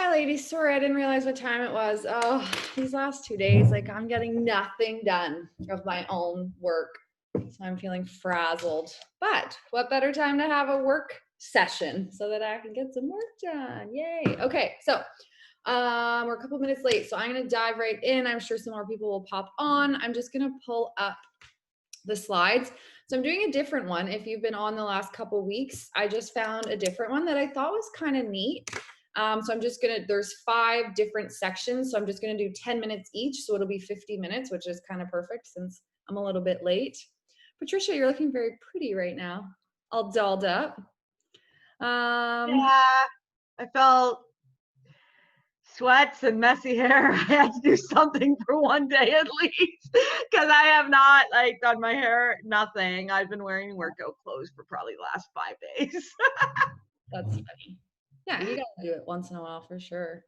Hi, ladies. Sorry, I didn't realize what time it was. Oh, these last 2 days, like I'm getting nothing done of my own work. So I'm feeling frazzled. But what better time to have a work session so that I can get some work done? Yay. Okay, so we're a couple minutes late, so I'm gonna dive right in. I'm sure some more people will pop on. I'm just gonna pull up the slides. So I'm doing a different one. If you've been on the last couple weeks, I just found a different one that I thought was kind of neat. So I'm just gonna, there's 5 different sections. So I'm just gonna do 10 minutes each. So it'll be 50 minutes, which is kind of perfect since I'm a little bit late. Patricia, you're looking very pretty right now. All dolled up. Yeah, I felt sweats and messy hair. I had to do something for one day at least because I have not done my hair, nothing. I've been wearing workout clothes for probably the last 5 days. That's funny. Yeah, you gotta do it once in a while for sure.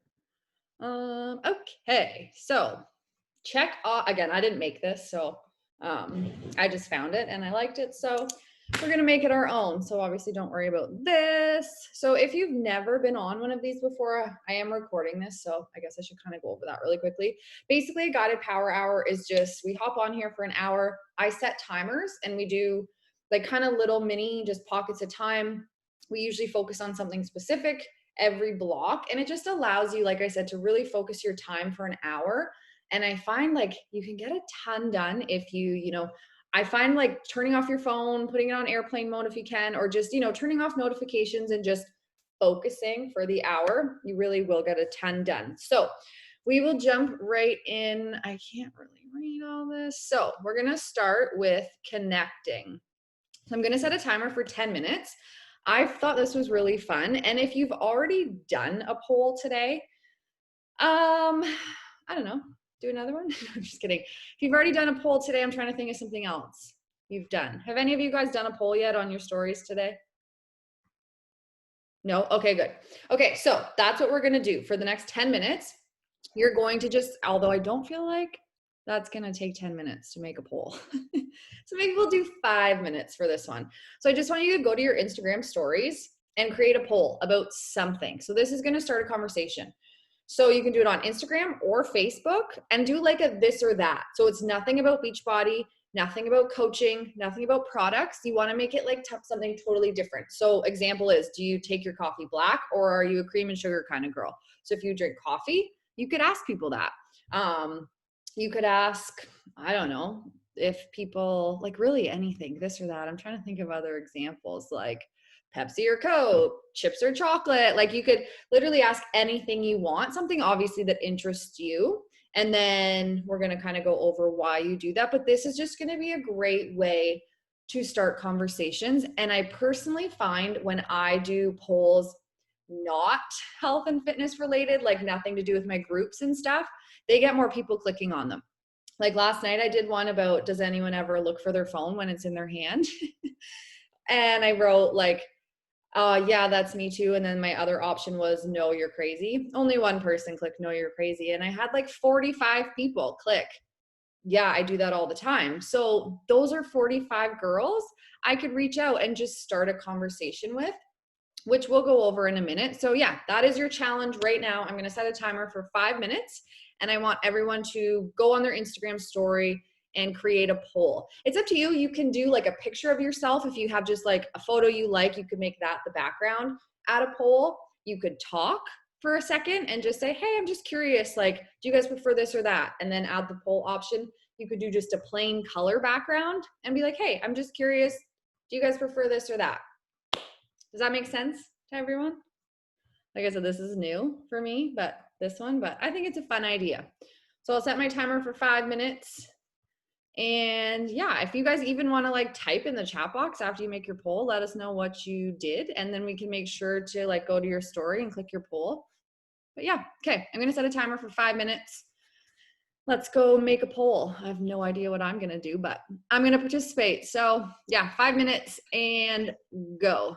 Okay, so check off again. I didn't make this, so I just found it and I liked it, so we're gonna make it our own. So obviously don't worry about this. So if you've never been on one of these before, I am recording this, so I guess I should kind of go over that really quickly. Basically, a guided power hour is just we hop on here for an hour. I set timers and we do like kind of little mini just pockets of time. We usually focus on something specific every block, and it just allows you, like I said, to really focus your time for an hour. And I find like you can get a ton done if I find like turning off your phone, putting it on airplane mode if you can, or just, turning off notifications and just focusing for the hour, you really will get a ton done. So we will jump right in. I can't really read all this. So we're going to start with connecting. So I'm going to set a timer for 10 minutes. I thought this was really fun. And if you've already done a poll today, I don't know, do another one. I'm just kidding. If you've already done a poll today, I'm trying to think of something else you've done. Have any of you guys done a poll yet on your stories today? No? Okay, good. Okay, so that's what we're going to do for the next 10 minutes. You're going to just, although I don't feel like that's going to take 10 minutes to make a poll. So maybe we'll do 5 minutes for this one. So I just want you to go to your Instagram stories and create a poll about something. So this is going to start a conversation. So you can do it on Instagram or Facebook and do like a this or that. So it's nothing about Beachbody, nothing about coaching, nothing about products. You want to make it like something totally different. So example is, do you take your coffee black or are you a cream and sugar kind of girl? So if you drink coffee, you could ask people that. You could ask, I don't know, if people like really anything, this or that. I'm trying to think of other examples like Pepsi or Coke, chips or chocolate. Like you could literally ask anything you want, something obviously that interests you. And then we're going to kind of go over why you do that. But this is just going to be a great way to start conversations. And I personally find when I do polls not health and fitness related, like nothing to do with my groups and stuff, they get more people clicking on them. Like last night I did one about, does anyone ever look for their phone when it's in their hand? And I wrote like, yeah, that's me too. And then my other option was, no, you're crazy. Only one person clicked, no, you're crazy. And I had like 45 people click, yeah, I do that all the time. So those are 45 girls I could reach out and just start a conversation with, which we'll go over in a minute. So yeah, that is your challenge right now. I'm going to set a timer for 5 minutes and I want everyone to go on their Instagram story and create a poll. It's up to you. You can do like a picture of yourself. If you have just like a photo you like, you could make that the background. Add a poll. You could talk for a second and just say, hey, I'm just curious, like, do you guys prefer this or that? And then add the poll option. You could do just a plain color background and be like, hey, I'm just curious, do you guys prefer this or that? Does that make sense to everyone? Like I said, this is new for me, but I think it's a fun idea. So I'll set my timer for 5 minutes. And yeah, if you guys even want to like type in the chat box after you make your poll, let us know what you did. And then we can make sure to like go to your story and click your poll. But yeah, okay, I'm gonna set a timer for 5 minutes. Let's go make a poll. I have no idea what I'm gonna do, but I'm gonna participate. So yeah, 5 minutes and go.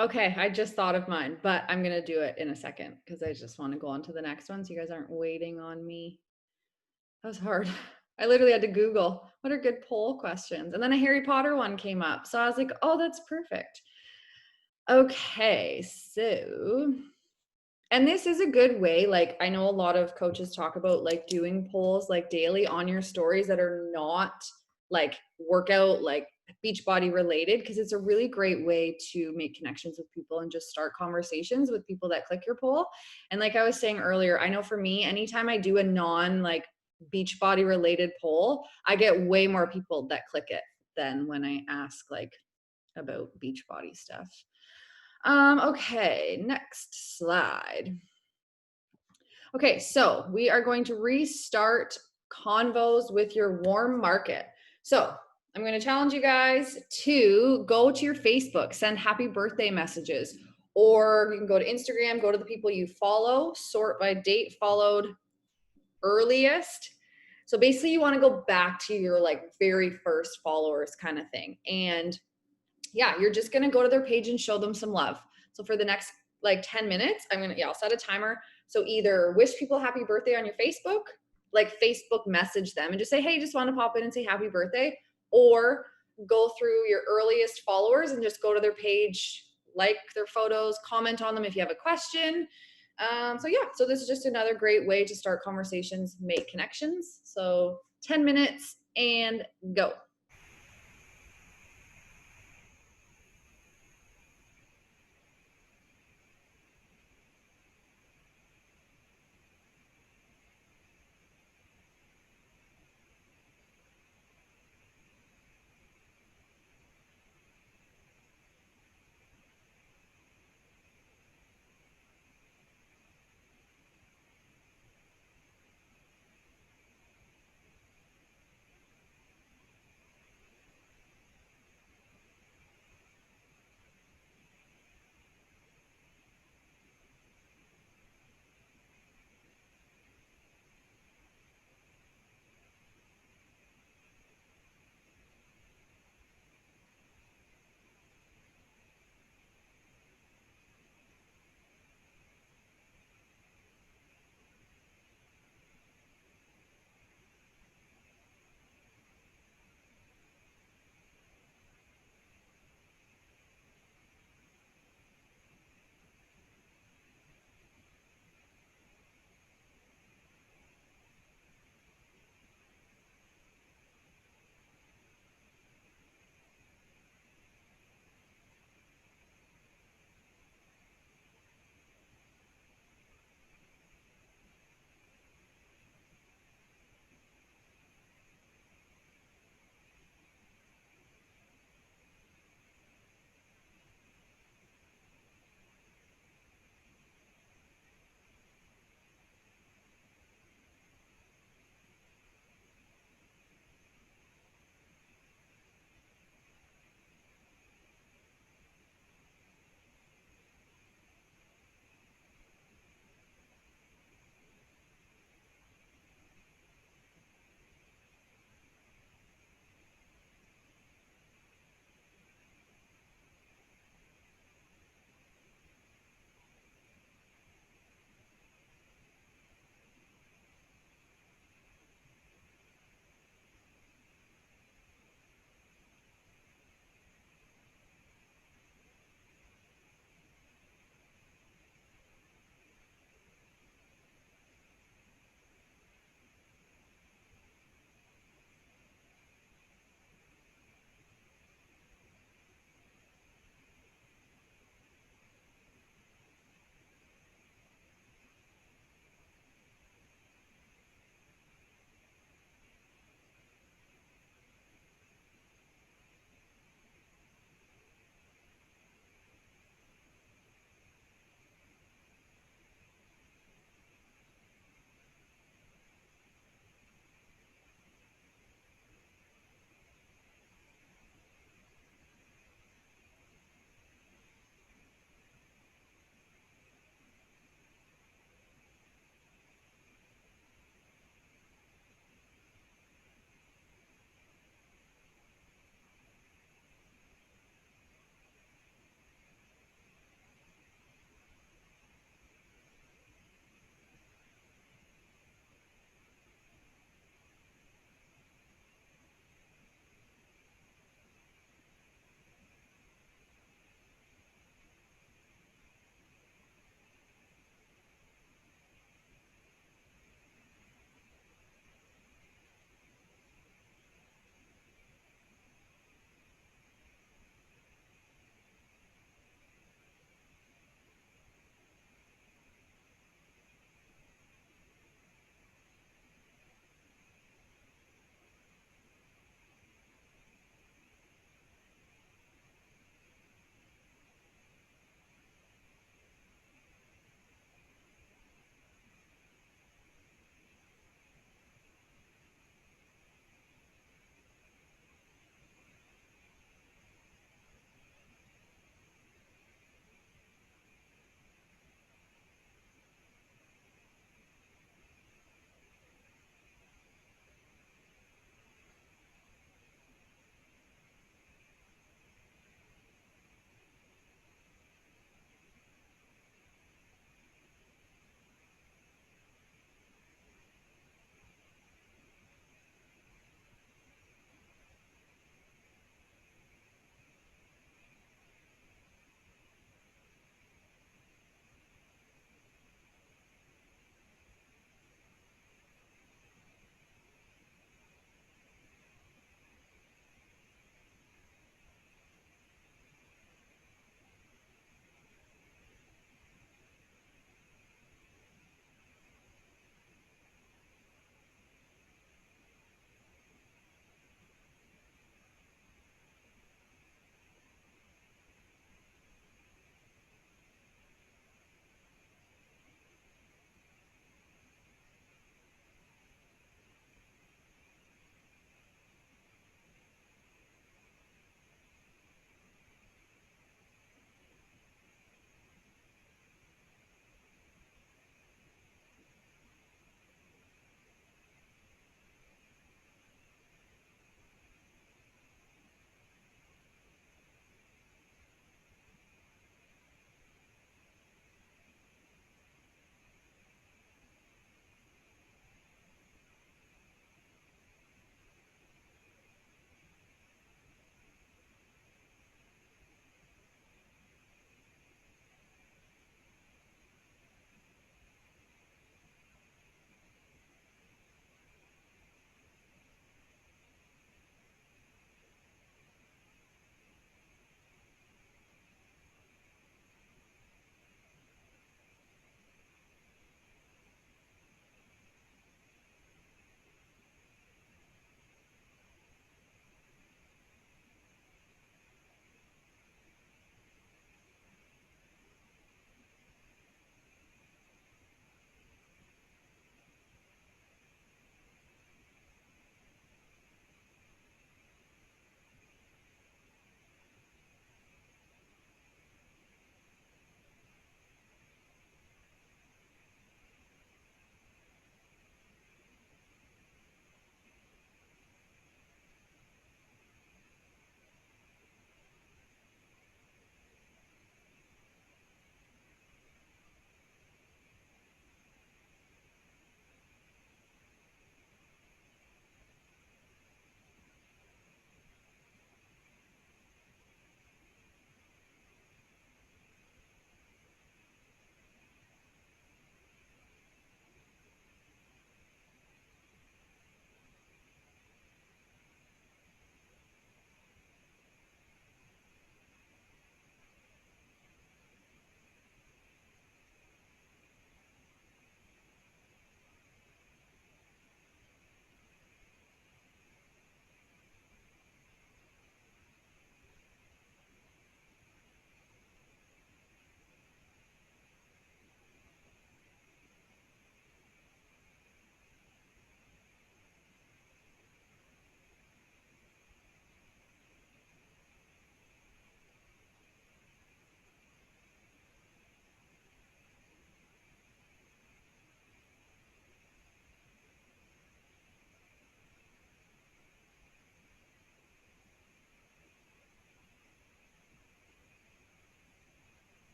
Okay, I just thought of mine, but I'm gonna do it in a second because I just want to go on to the next one so you guys aren't waiting on me. That was hard. I literally had to Google what are good poll questions. And then a Harry Potter one came up. So I was like, oh, that's perfect. Okay, so, and this is a good way. Like, I know a lot of coaches talk about like doing polls like daily on your stories that are not like workout, like Beachbody related, because it's a really great way to make connections with people and just start conversations with people that click your poll. And like I was saying earlier, I know for me, anytime I do a non like Beachbody related poll, I get way more people that click it than when I ask like about Beachbody stuff. Okay, next slide. Okay, so we are going to restart convos with your warm market. So I'm going to challenge you guys to go to your Facebook, send happy birthday messages, or you can go to Instagram, go to the people you follow, sort by date followed earliest. So basically you want to go back to your like very first followers kind of thing. And yeah, you're just going to go to their page and show them some love. So for the next like 10 minutes, I'll set a timer. So either wish people happy birthday on your Facebook, like Facebook message them and just say, hey, just want to pop in and say happy birthday, or go through your earliest followers and just go to their page, like their photos, comment on them if you have a question. So this is just another great way to start conversations, make connections. So 10 minutes and go.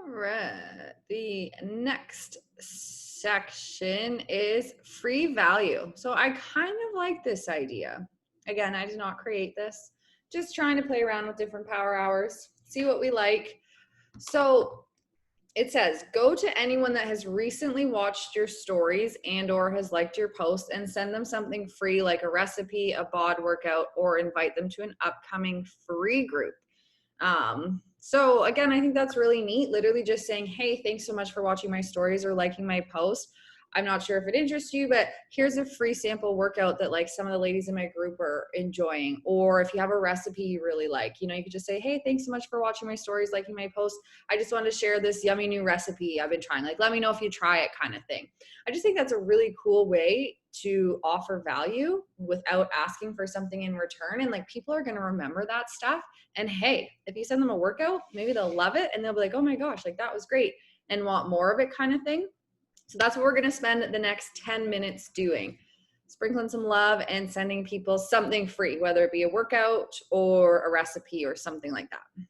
right. The next section is free value. So I kind of like this idea. Again, I did not create this. Just trying to play around with different power hours, see what we like. So it says, go to anyone that has recently watched your stories and or has liked your post and send them something free like a recipe, a bod workout, or invite them to an upcoming free group. So again, I think that's really neat. Literally just saying, hey, thanks so much for watching my stories or liking my post. I'm not sure if it interests you, but here's a free sample workout that like some of the ladies in my group are enjoying. Or if you have a recipe you really like, you know, you could just say, hey, thanks so much for watching my stories, liking my post. I just wanted to share this yummy new recipe I've been trying. Like, let me know if you try it, kind of thing. I just think that's a really cool way to offer value without asking for something in return. And like, people are going to remember that stuff. And hey, if you send them a workout, maybe they'll love it and they'll be like, oh my gosh, like that was great and want more of it, kind of thing. So that's what we're going to spend the next 10 minutes doing. Sprinkling some love and sending people something free, whether it be a workout or a recipe or something like that.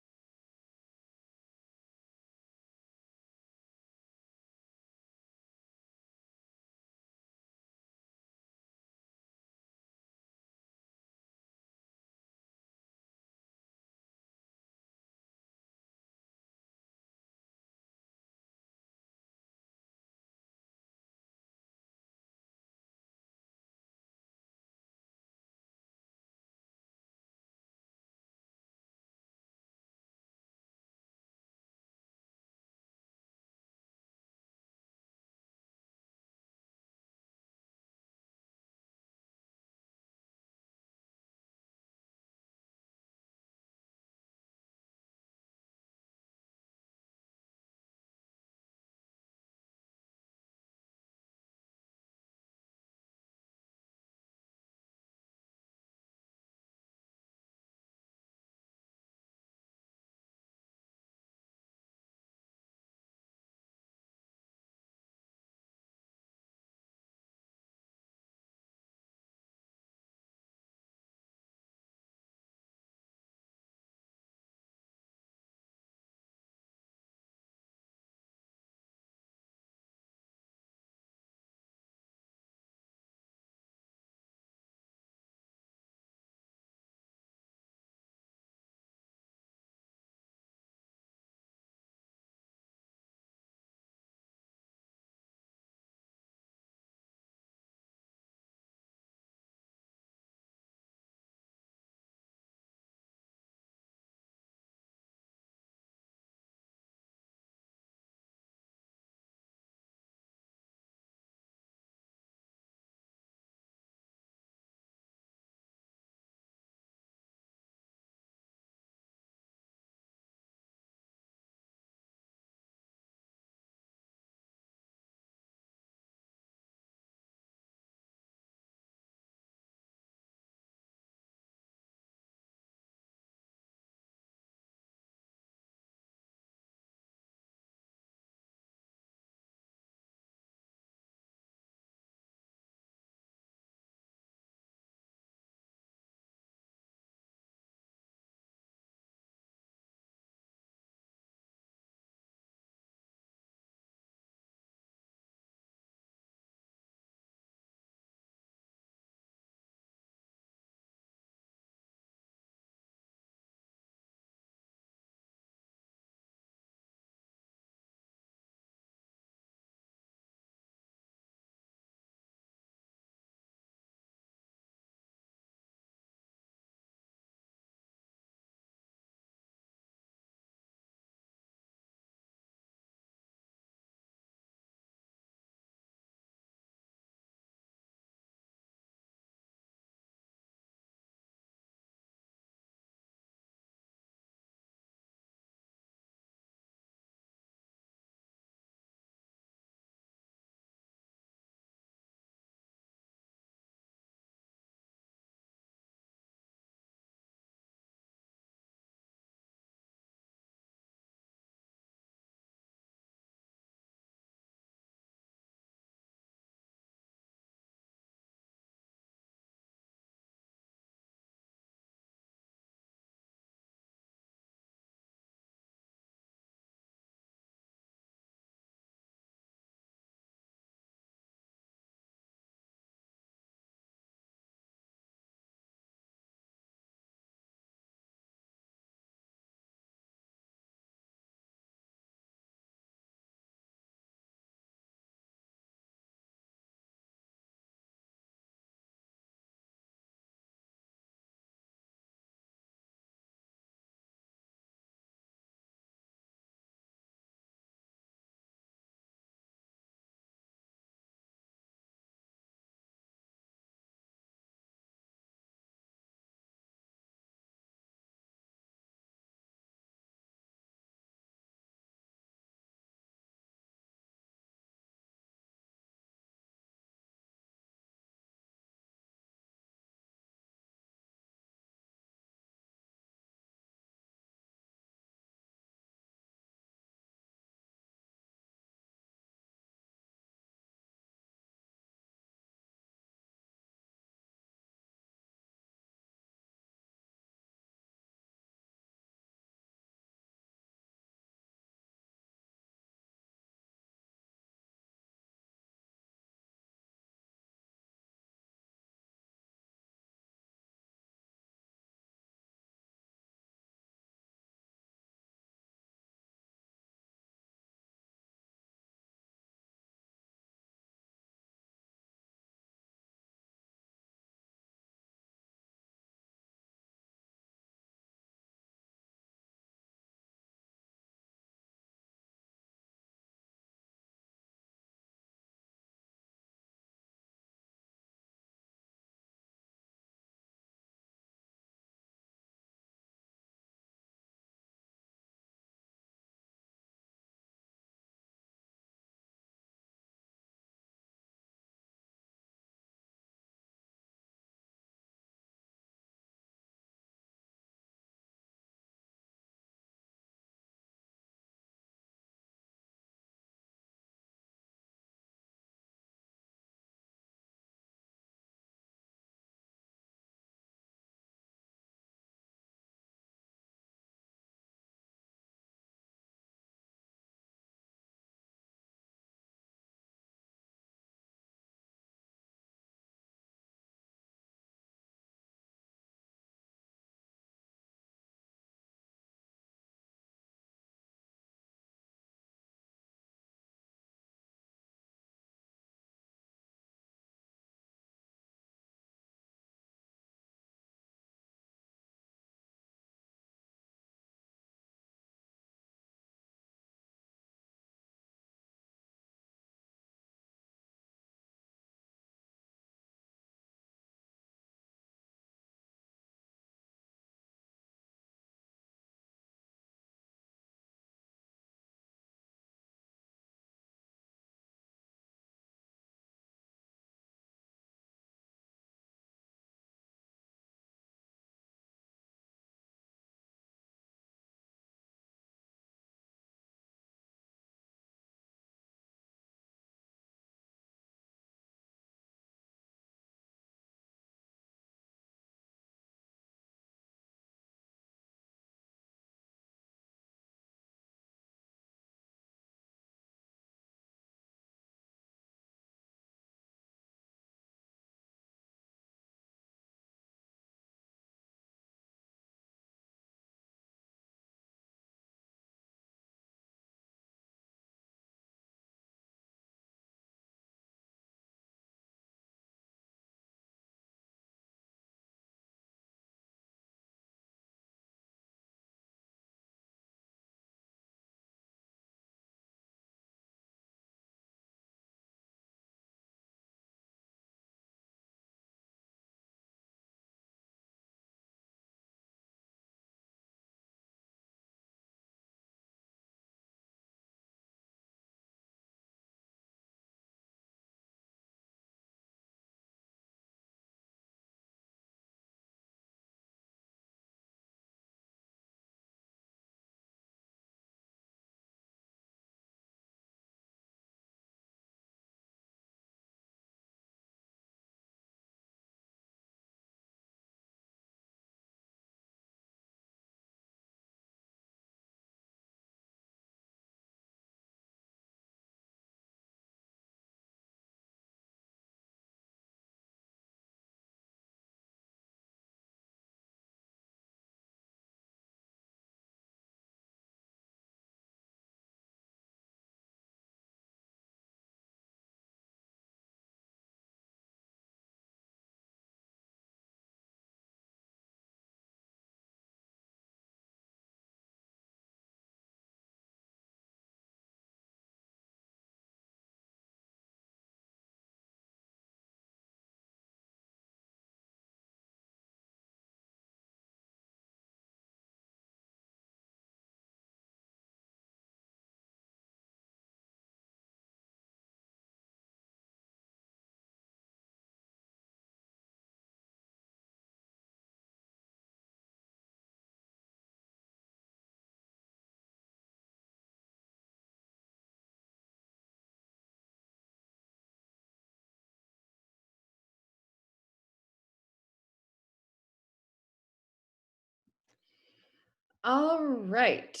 All right,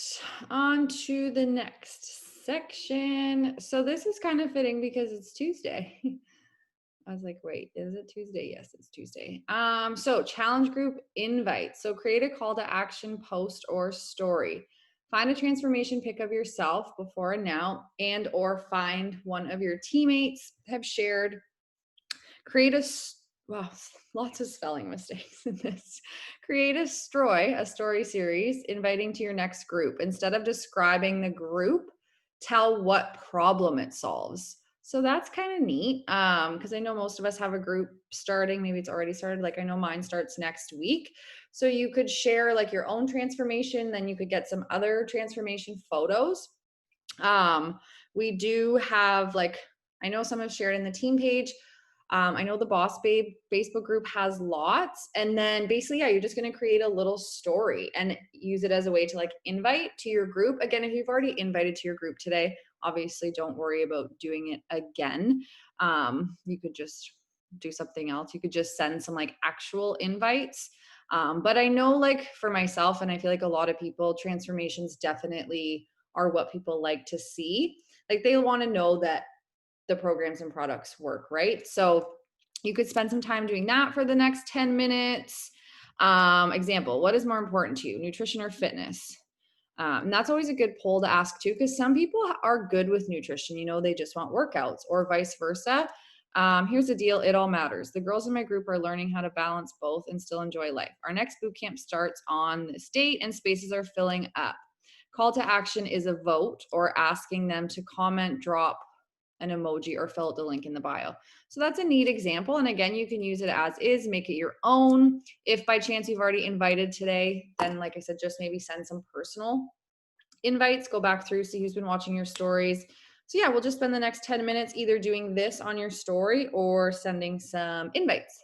on to the next section. So this is kind of fitting because it's Tuesday. I was like, wait, is it Tuesday? Yes, it's Tuesday. So challenge group invite. So create a call to action post or story. Find a transformation pic of yourself before and now, and or find one of your teammates have shared. Create a wow, lots of spelling mistakes in this. Create a story series inviting to your next group. Instead of describing the group, tell what problem it solves. So that's kind of neat, because I know most of us have a group starting. Maybe it's already started. Like I know mine starts next week. So you could share like your own transformation. Then you could get some other transformation photos. We do have like, I know some have shared in the team page. I know the Boss Babe Facebook group has lots. And then basically, yeah, you're just going to create a little story and use it as a way to like invite to your group. Again, if you've already invited to your group today, obviously don't worry about doing it again. You could just do something else. You could just send some like actual invites. But I know like for myself, and I feel like a lot of people, transformations definitely are what people like to see. Like they want to know that the programs and products work, right? So you could spend some time doing that for the next 10 minutes. Example, what is more important to you, nutrition or fitness? And that's always a good poll to ask too, because some people are good with nutrition, you know, they just want workouts or vice versa. Here's the deal, it all matters. The girls in my group are learning how to balance both and still enjoy life. Our next boot camp starts on this date and spaces are filling up. Call to action is a vote or asking them to comment, drop an emoji, or fill out the link in the bio. So that's a neat example. And again, you can use it as is, make it your own. If by chance you've already invited today, then like I said, just maybe send some personal invites, go back through, see who's been watching your stories. So yeah, we'll just spend the next 10 minutes either doing this on your story or sending some invites.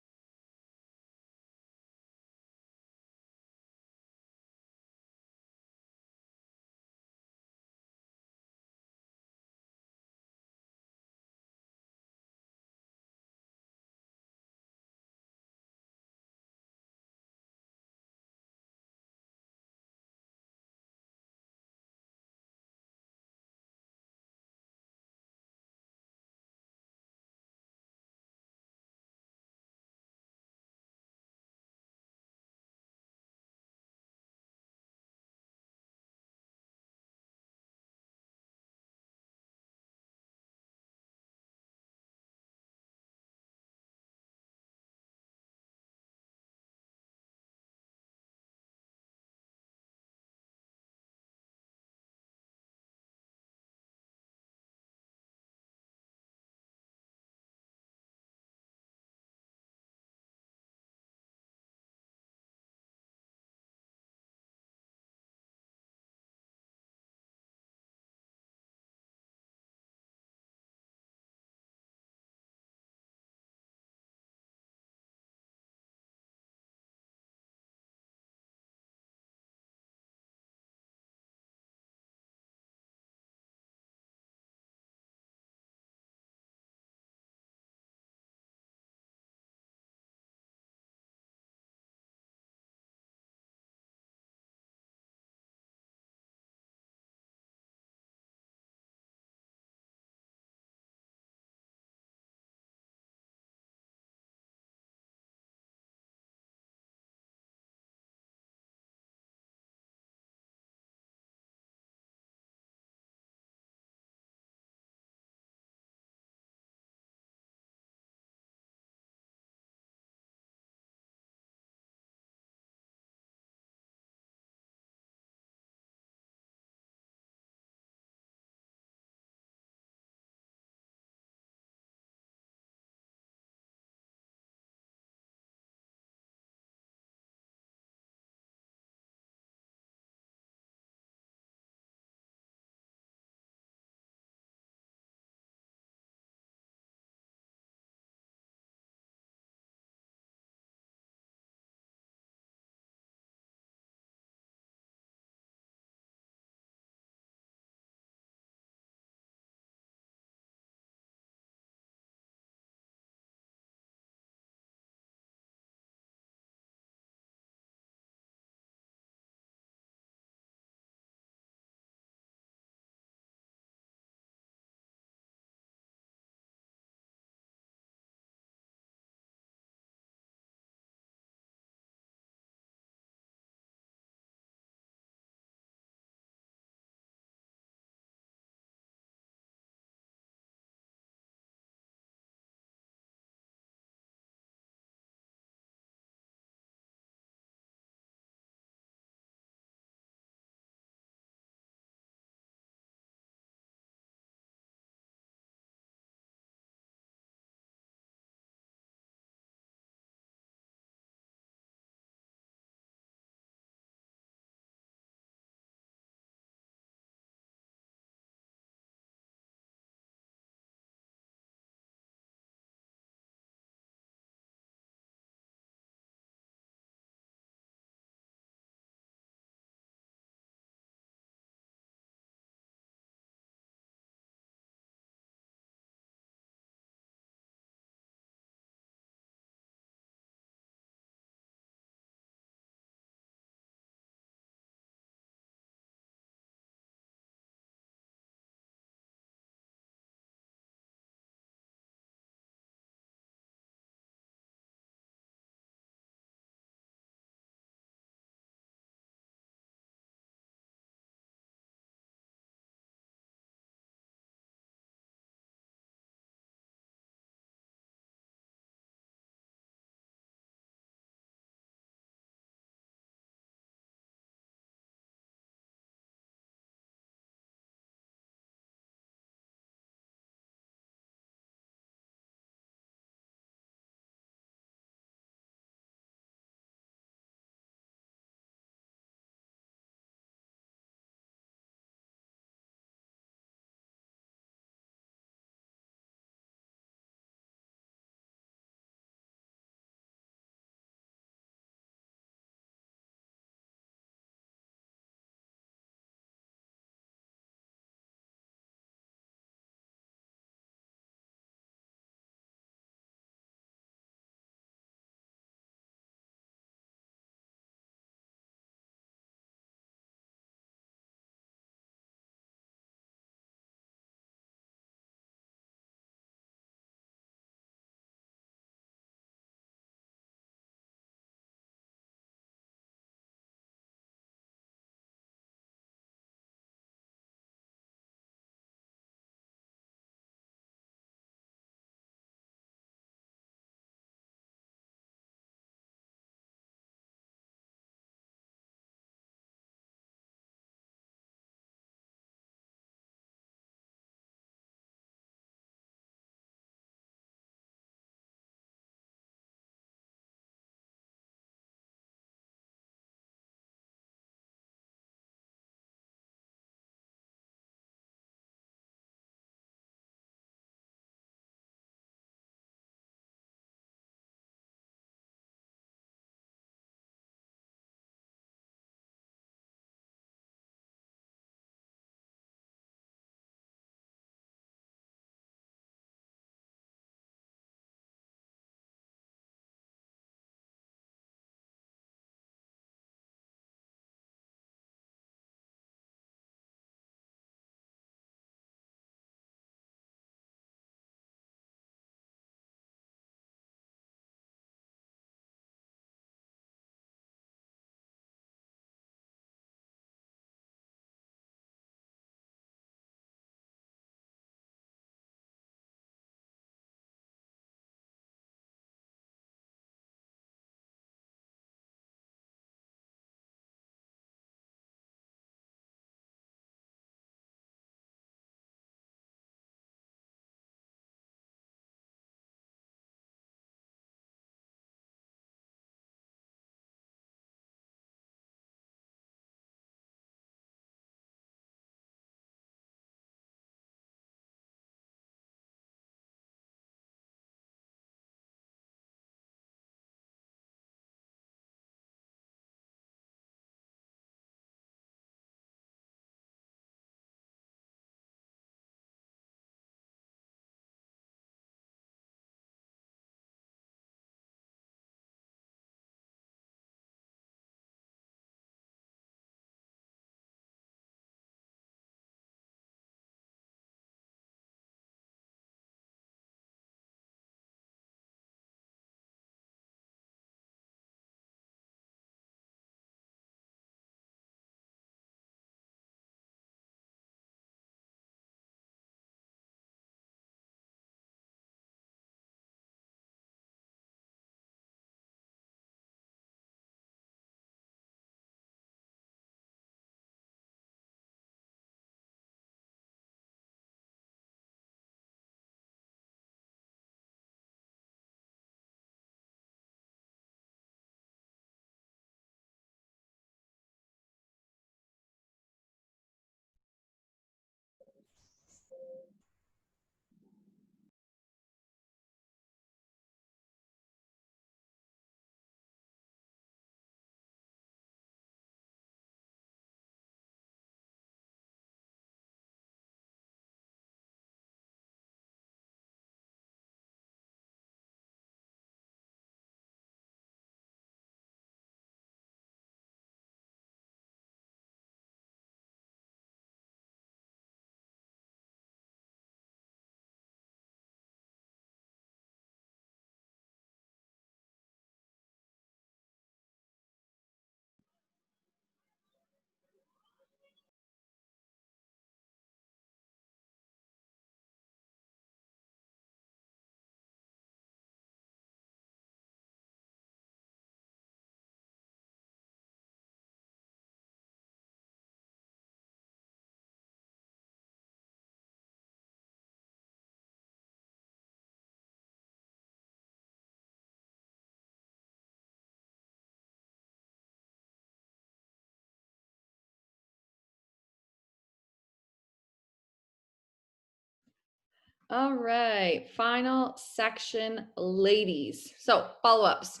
All right, final section, ladies. So, follow ups.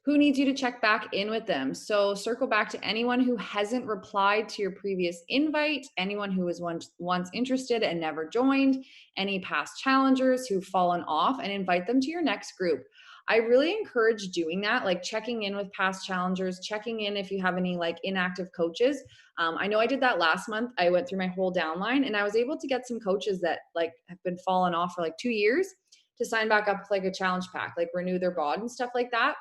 Who needs you to check back in with them? So, circle back to anyone who hasn't replied to your previous invite, anyone who was once interested and never joined, any past challengers who've fallen off, and invite them to your next group. I really encourage doing that, like checking in with past challengers, checking in if you have any like inactive coaches. I know I did that last month. I went through my whole downline and I was able to get some coaches that like have been falling off for like 2 years to sign back up with like a challenge pack, like renew their bod and stuff like that.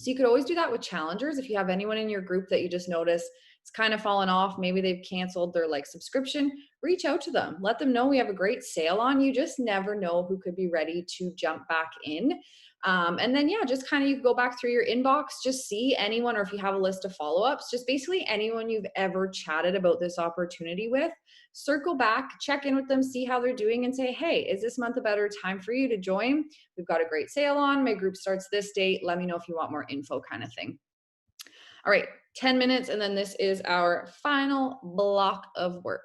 So you could always do that with challengers. If you have anyone in your group that you just notice it's kind of fallen off, maybe they've canceled their like subscription, reach out to them. Let them know we have a great sale on. You just never know who could be ready to jump back in. And then, yeah, just kind of you go back through your inbox, just see anyone, or if you have a list of follow ups, just basically anyone you've ever chatted about this opportunity with, circle back, check in with them, see how they're doing, and say, hey, is this month a better time for you to join? We've got a great sale on. My group starts this date. Let me know if you want more info, kind of thing. All right, 10 minutes, and then this is our final block of work.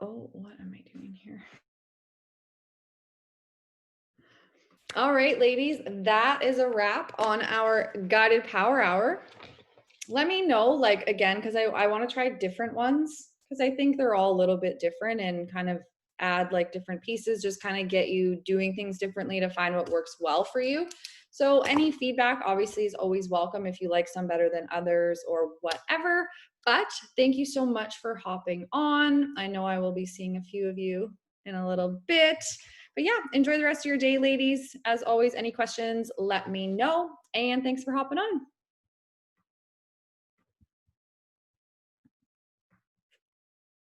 Oh, what am I doing here? All right, ladies, that is a wrap on our guided power hour. Let me know, like, again, because I want to try different ones because I think they're all a little bit different and kind of add like different pieces, just kind of get you doing things differently to find what works well for you. So any feedback obviously is always welcome if you like some better than others or whatever. But thank you so much for hopping on. I know I will be seeing a few of you in a little bit. But yeah, enjoy the rest of your day, ladies. As always, any questions, let me know. And thanks for hopping on.